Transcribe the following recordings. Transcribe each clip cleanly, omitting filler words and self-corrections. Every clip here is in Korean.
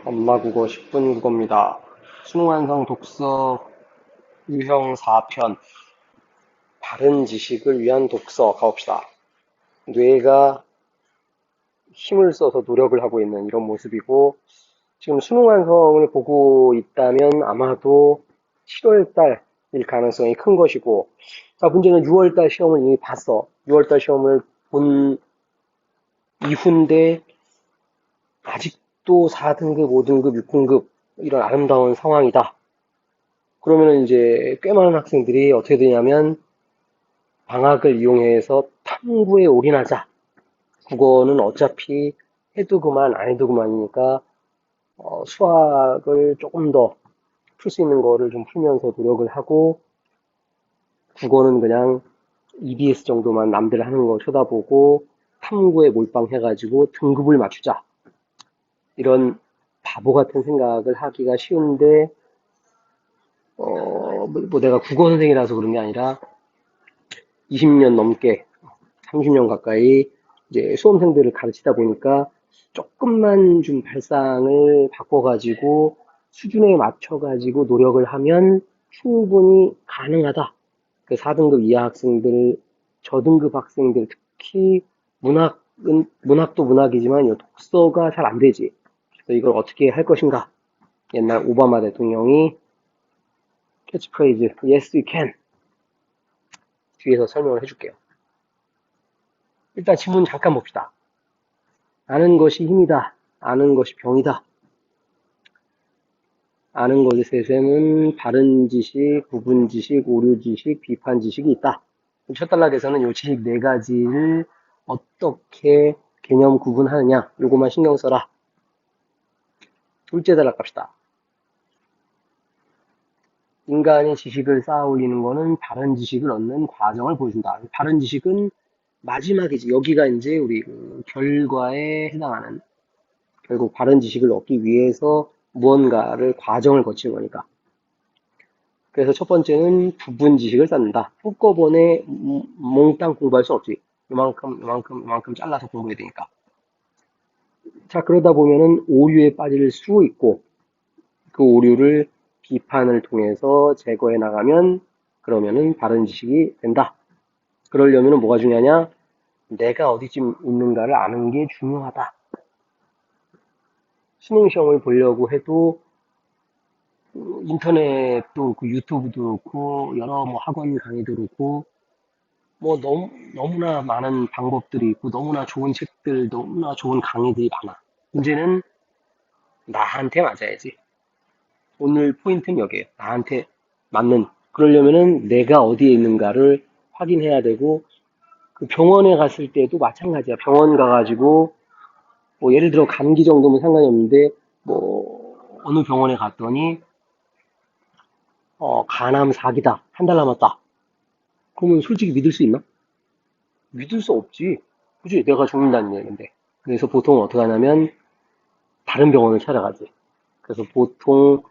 엄마 국어 10분 국어입니다. 수능 완성 독서 유형 4편 바른 지식을 위한 독서 가봅시다. 뇌가 힘을 써서 노력을 하고 있는 이런 모습이고 지금 수능 완성을 보고 있다면 아마도 7월 달일 가능성이 큰 것이고 자 문제는 6월 달 시험을 이미 봤어. 6월 달 시험을 본 이후인데 아직도 4등급, 5등급, 6등급 이런 아름다운 상황이다. 그러면은 이제 꽤 많은 학생들이 어떻게 되냐면 방학을 이용해서 탐구에 올인하자. 국어는 어차피 해도 그만 안 해도 그만이니까 수학을 조금 더 풀 수 있는 거를 좀 풀면서 노력을 하고 국어는 그냥 EBS 정도만 남들 하는 거 쳐다보고 탐구에 몰빵해가지고 등급을 맞추자. 이런 바보 같은 생각을 하기가 쉬운데 뭐 내가 국어 선생이라서 그런 게 아니라 20년 넘게 30년 가까이 이제 수험생들을 가르치다 보니까 조금만 좀 발상을 바꿔가지고 수준에 맞춰가지고 노력을 하면 충분히 가능하다. 그 4등급 이하 학생들, 저등급 학생들, 특히 문학도 문학이지만 독서가 잘 안 되지. 그래서 이걸 어떻게 할 것인가. 옛날 오바마 대통령이 캐치프레이즈, Yes, you can. 뒤에서 설명을 해줄게요. 일단 지문 잠깐 봅시다. 아는 것이 힘이다. 아는 것이 병이다. 아는 것에서는 바른 지식, 부분 지식, 오류 지식, 비판 지식이 있다. 첫 단락에서는 이 지식 네 가지를 어떻게 개념 구분하느냐, 요것만 신경 써라. 둘째 단락 갑시다. 인간이 지식을 쌓아 올리는 거는 바른 지식을 얻는 과정을 보여준다. 바른 지식은 마지막이지. 여기가 이제 우리 그 결과에 해당하는 결국 바른 지식을 얻기 위해서 무언가를 과정을 거치는 거니까. 그래서 첫 번째는 부분 지식을 쌓는다. 한꺼번에 몽땅 공부할 수 없지. 이만큼 잘라서 공부해야 되니까. 자, 그러다 보면은 오류에 빠질 수 있고, 그 오류를 비판을 통해서 제거해 나가면, 그러면은 바른 지식이 된다. 그러려면은 뭐가 중요하냐? 내가 어디쯤 있는가를 아는 게 중요하다. 수능 시험을 보려고 해도 인터넷도 그 유튜브도 그렇고 여러 뭐 학원 강의도 그렇고 뭐 너무나 많은 방법들이 있고 너무나 좋은 책들 너무나 좋은 강의들이 많아. 문제는 나한테 맞아야지. 오늘 포인트는 여기에요. 나한테 맞는. 그러려면은 내가 어디에 있는가를 확인해야 되고 그 병원에 갔을 때도 마찬가지야. 병원 가가지고 뭐 예를 들어 감기 정도면 상관이 없는데 뭐 어느 병원에 갔더니 간암 4기다. 한 달 남았다. 그러면 솔직히 믿을 수 있나? 믿을 수 없지. 그지? 내가 죽는다는 얘기인데. 그래서 보통 어떻게 하냐면 다른 병원을 찾아가지. 그래서 보통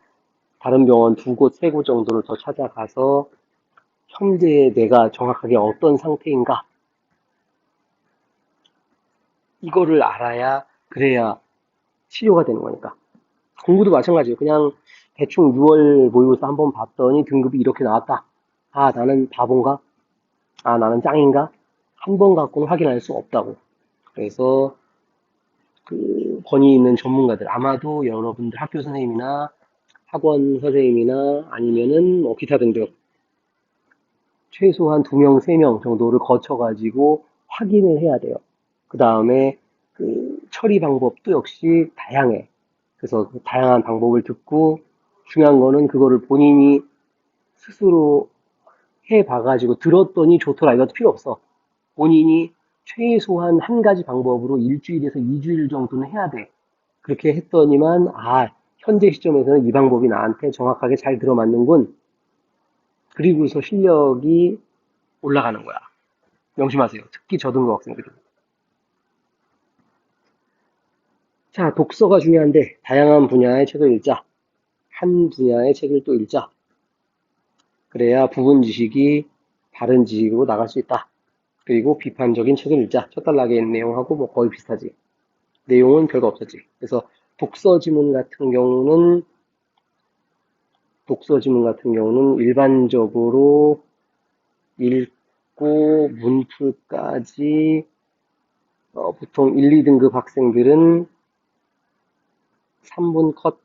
다른 병원 두 곳, 세 곳 정도를 더 찾아가서 현재 내가 정확하게 어떤 상태인가 이거를 알아야 그래야 치료가 되는 거니까. 공부도 마찬가지예요. 그냥 대충 6월 모의고사 한번 봤더니 등급이 이렇게 나왔다. 아, 나는 바본가? 아, 나는 짱인가? 한 번 갖고는 확인할 수 없다고. 그래서 그 권위 있는 전문가들 아마도 여러분들 학교 선생님이나 학원 선생님이나 아니면은 뭐 기타 등등 최소한 2명, 3명 정도를 거쳐가지고 확인을 해야 돼요. 그 다음에 그 처리 방법도 역시 다양해. 그래서 그 다양한 방법을 듣고 중요한 거는 그거를 본인이 스스로 해봐가지고 들었더니 좋더라 이것도 필요 없어. 본인이 최소한 한 가지 방법으로 일주일에서 2주일 정도는 해야 돼. 그렇게 했더니만 현재 시점에서는 이 방법이 나한테 정확하게 잘 들어맞는군. 그리고서 실력이 올라가는 거야. 명심하세요. 특히 저등급 학생들은. 자, 독서가 중요한데 다양한 분야의 책을 읽자. 한 분야의 책을 또 읽자. 그래야 부분 지식이 다른 지식으로 나갈 수 있다. 그리고 비판적인 책을 읽자. 첫 단락에 있는 내용하고 뭐 거의 비슷하지. 내용은 별거 없었지. 그래서 독서 지문 같은 경우는 일반적으로 읽고 문풀까지 보통 1, 2등급 학생들은 3분 컷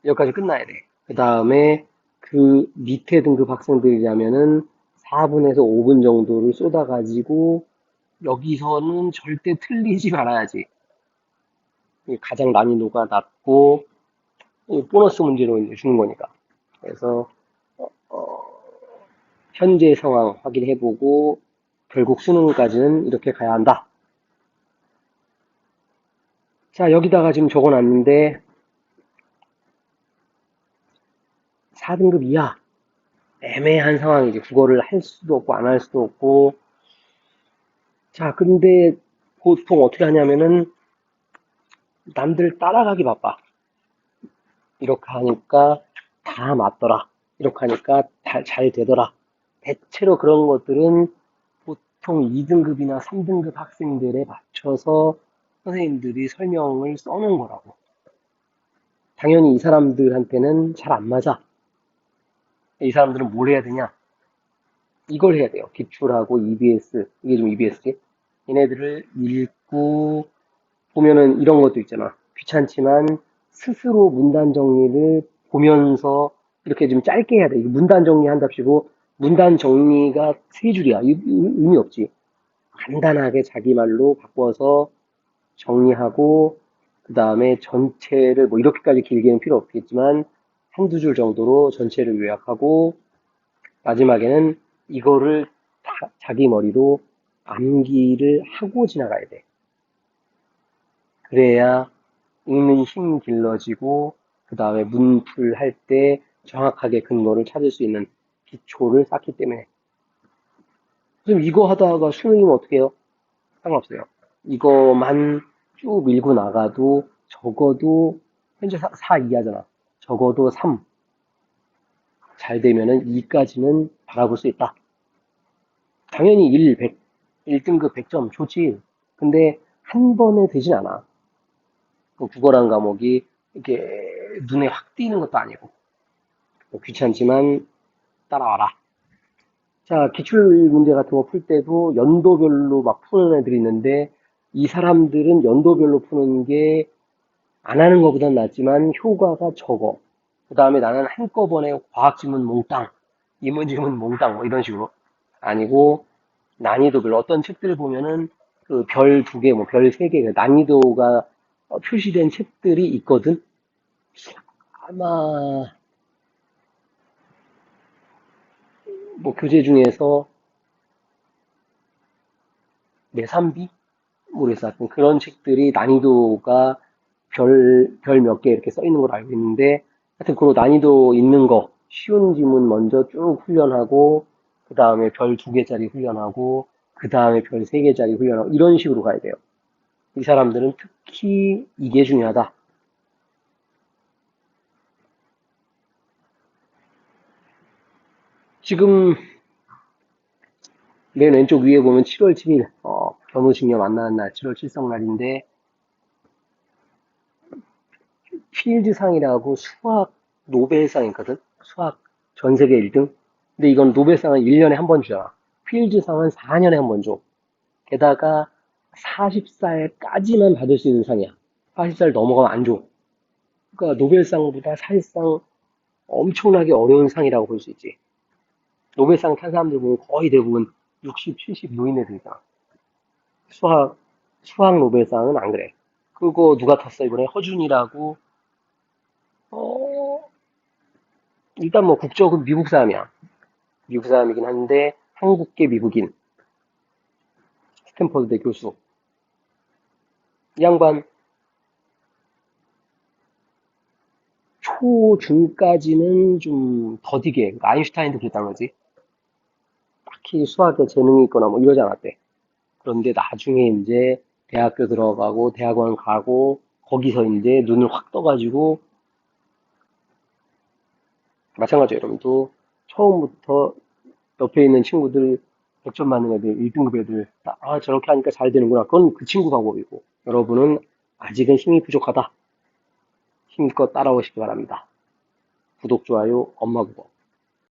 여기까지 끝나야 돼. 그 다음에 그 밑에 등급 학생들이라면은 4분에서 5분 정도를 쏟아가지고 여기서는 절대 틀리지 말아야지. 이게 가장 난이도가 낮고 보너스 문제로 이제 주는 거니까. 그래서 현재 상황 확인해보고 결국 수능까지는 이렇게 가야 한다. 자, 여기다가 지금 적어놨는데 4등급 이하 애매한 상황이지. 국어를 할 수도 없고 안 할 수도 없고. 자, 근데 보통 어떻게 하냐면은 남들 따라가기 바빠. 이렇게 하니까 다 맞더라. 이렇게 하니까 잘 되더라. 대체로 그런 것들은 보통 2등급이나 3등급 학생들에 맞춰서 선생님들이 설명을 써놓은 거라고. 당연히 이 사람들한테는 잘 안 맞아. 이 사람들은 뭘 해야 되냐? 이걸 해야 돼요. 기출하고 EBS, 이게 좀 EBS지? 얘네들을 읽고, 보면은 이런 것도 있잖아. 귀찮지만 스스로 문단 정리를 보면서 이렇게 좀 짧게 해야 돼. 문단 정리한답시고, 문단 정리가 세 줄이야. 의미 없지. 간단하게 자기 말로 바꿔서 정리하고, 그 다음에 전체를 뭐 이렇게까지 길게는 필요 없겠지만, 한두 줄 정도로 전체를 요약하고, 마지막에는 이거를 자기 머리로 암기를 하고 지나가야 돼. 그래야 읽는 힘 길러지고, 그 다음에 문풀 할 때 정확하게 근거를 찾을 수 있는 기초를 쌓기 때문에. 그럼 이거 하다가 수능이면 어떻게 해요? 상관없어요. 이거만 쭉 밀고 나가도 적어도, 현재 4 이하잖아. 적어도 3. 잘 되면은 2까지는 바라볼 수 있다. 당연히 1, 100, 1등급 100점 좋지. 근데 한 번에 되진 않아. 그 국어란 과목이 이렇게 눈에 확 띄는 것도 아니고. 귀찮지만 따라와라. 자, 기출 문제 같은 거 풀 때도 연도별로 막 푸는 애들이 있는데 이 사람들은 연도별로 푸는 게 안 하는 것보단 낫지만 효과가 적어. 그 다음에 나는 한꺼번에 과학지문 몽땅, 인문지문 몽땅 뭐 이런 식으로 아니고 난이도별로 어떤 책들을 보면은 그 별 2개, 뭐 별 3개 난이도가 표시된 책들이 있거든. 아마 뭐 교재 중에서 내삼비? 모르겠어. 하여튼 그런 책들이 난이도가 별 몇 개 이렇게 써 있는 걸 알고 있는데, 하여튼 그 난이도 있는 거, 쉬운 지문 먼저 쭉 훈련하고, 그 다음에 별 2개짜리 훈련하고, 그 다음에 별 3개짜리 훈련하고, 이런 식으로 가야 돼요. 이 사람들은 특히 이게 중요하다. 지금 맨 왼쪽 위에 보면 7월 7일, 견우식녀 만나는 날, 7월 칠성날인데, 필드상이라고 수학 노벨상 있거든? 수학 전 세계 1등? 근데 이건 노벨상은 1년에 한 번 주잖아. 필드상은 4년에 한 번 줘. 게다가 40살까지만 받을 수 있는 상이야. 40살 넘어가면 안 줘. 그러니까 노벨상보다 사실상 엄청나게 어려운 상이라고 볼 수 있지. 노벨상 탄 사람들 보면 거의 대부분 60, 70 노인네들이잖아. 수학, 수학 노벨상은 안 그래. 그거 누가 탔어, 이번에? 허준이라고. 어, 일단 뭐 국적은 미국 사람이야. 미국 사람이긴 한데 한국계 미국인. 스탠퍼드대 교수. 이 양반 초중까지는 좀 더디게, 그러니까 아인슈타인도 그랬다는 거지. 딱히 수학에 재능이 있거나 뭐 이러지 않았대. 그런데 나중에 이제 대학교 들어가고 대학원 가고 거기서 이제 눈을 확 떠가지고 마찬가지예요. 여러분도 처음부터 옆에 있는 친구들 100점 맞는 애들, 1등급 애들, 아, 저렇게 하니까 잘 되는구나. 그건 그 친구 방법이고, 여러분은 아직은 힘이 부족하다. 힘껏 따라오시기 바랍니다. 구독, 좋아요, 엄마 국어.